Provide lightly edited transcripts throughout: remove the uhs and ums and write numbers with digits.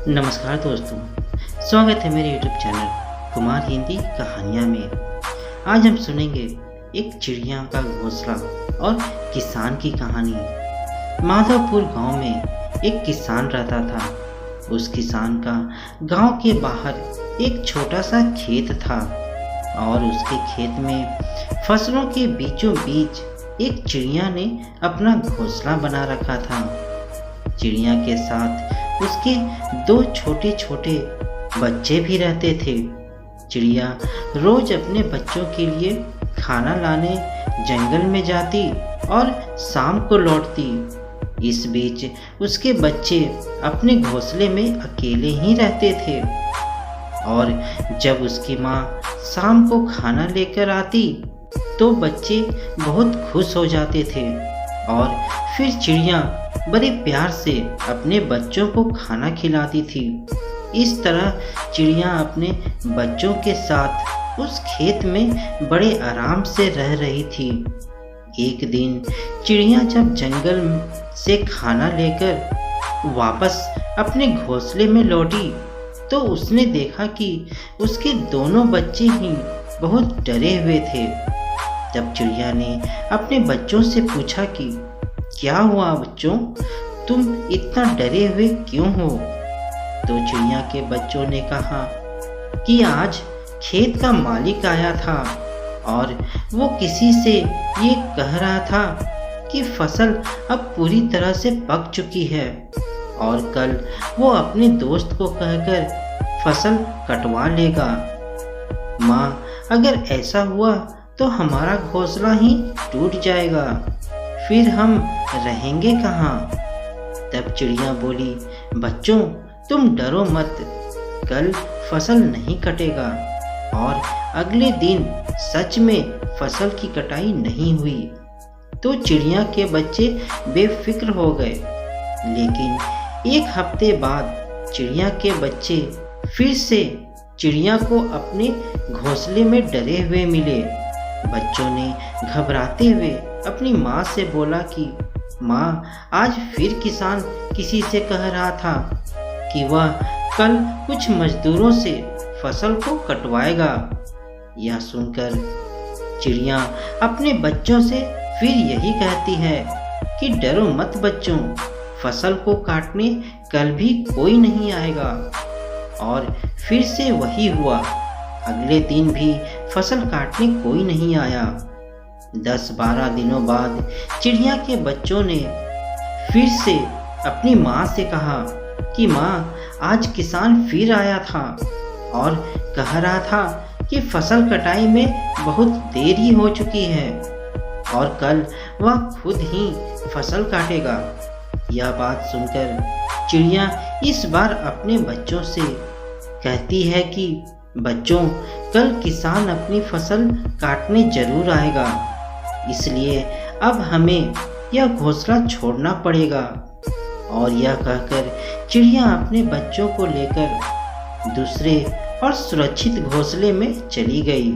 नमस्कार दोस्तों, स्वागत है मेरे YouTube चैनल कुमार हिंदी कहानियाँ में। आज हम सुनेंगे एक चिड़िया का घोंसला और किसान की कहानी। माधवपुर गांव में एक किसान रहता था। उस किसान का गांव के बाहर एक छोटा सा खेत था और उसके खेत में फसलों के बीचों बीच एक चिड़िया ने अपना घोंसला बना रखा था। चिड़िया के साथ उसके दो छोटे छोटे बच्चे भी रहते थे। चिड़िया रोज अपने बच्चों के लिए खाना लाने जंगल में जाती और शाम को लौटती। इस बीच उसके बच्चे अपने घोंसले में अकेले ही रहते थे और जब उसकी माँ शाम को खाना लेकर आती तो बच्चे बहुत खुश हो जाते थे और फिर चिड़िया बड़े प्यार से अपने बच्चों को खाना खिलाती थी। इस तरह चिड़िया अपने बच्चों के साथ उस खेत में बड़े आराम से रह रही थी। एक दिन चिड़िया जब जंगल से खाना लेकर वापस अपने घोंसले में लौटी तो उसने देखा कि उसके दोनों बच्चे ही बहुत डरे हुए थे। तब चिड़िया ने अपने बच्चों से पूछा कि क्या हुआ बच्चों, तुम इतना डरे हुए क्यों हो? तो चिड़िया के बच्चों ने कहा कि आज खेत का मालिक आया था और वो किसी से ये कह रहा था कि फसल अब पूरी तरह से पक चुकी है और कल वो अपने दोस्त को कहकर फसल कटवा लेगा। माँ, अगर ऐसा हुआ तो हमारा घोंसला ही टूट जाएगा, फिर हम रहेंगे कहाँ? तब चिड़िया बोली, बच्चों तुम डरो मत, कल फसल नहीं कटेगा। और अगले दिन सच में फसल की कटाई नहीं हुई तो चिड़िया के बच्चे बेफिक्र हो गए। लेकिन एक हफ्ते बाद चिड़िया के बच्चे फिर से चिड़िया को अपने घोंसले में डरे हुए मिले। बच्चों ने घबराते हुए अपनी माँ से बोला कि माँ, आज फिर किसान किसी से कह रहा था कि वह कल कुछ मजदूरों से फसल को कटवाएगा। यह सुनकर चिड़िया अपने बच्चों से फिर यही कहती है कि डरो मत बच्चों, फसल को काटने कल भी कोई नहीं आएगा। और फिर से वही हुआ। अगले दिन भी फसल काटने कोई नहीं आया। 10-12 दिनों बाद चिड़िया के बच्चों ने फिर से अपनी माँ से कहा कि माँ, आज किसान फिर आया था और कह रहा था कि फसल कटाई में बहुत देरी हो चुकी है और कल वह खुद ही फसल काटेगा। यह बात सुनकर चिड़िया इस बार अपने बच्चों से कहती है कि बच्चों, कल किसान अपनी फसल काटने जरूर आएगा, इसलिए अब हमें यह घोंसला छोड़ना पड़ेगा। और यह कहकर चिड़िया अपने बच्चों को लेकर दूसरे और सुरक्षित घोंसले में चली गई।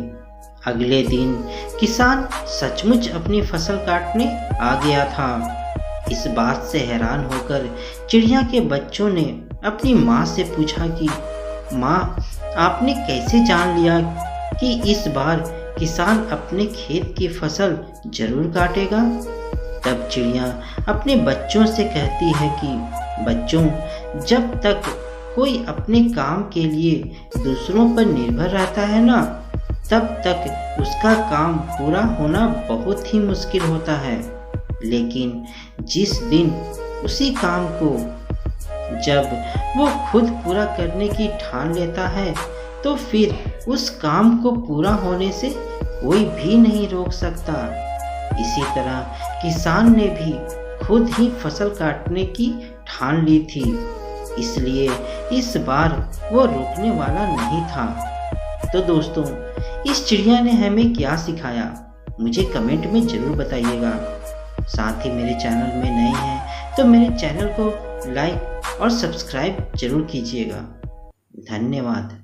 अगले दिन किसान सचमुच अपनी फसल काटने आ गया था। इस बात से हैरान होकर चिड़िया के बच्चों ने अपनी माँ से पूछा कि माँ, आपने कैसे जान लिया कि इस बार किसान अपने खेत की फसल जरूर काटेगा? तब चिड़िया अपने बच्चों से कहती है कि बच्चों, जब तक कोई अपने काम के लिए दूसरों पर निर्भर रहता है ना, तब तक उसका काम पूरा होना बहुत ही मुश्किल होता है। लेकिन जिस दिन उसी काम को जब वो खुद पूरा करने की ठान लेता है तो फिर उस काम को पूरा होने से कोई भी नहीं रोक सकता। इसी तरह किसान ने भी खुद ही फसल काटने की ठान ली थी, इसलिए इस बार वो रुकने वाला नहीं था। तो दोस्तों, इस चिड़िया ने हमें क्या सिखाया, मुझे कमेंट में ज़रूर बताइएगा। साथ ही मेरे चैनल में नए हैं तो मेरे चैनल को लाइक और सब्सक्राइब जरूर कीजिएगा। धन्यवाद।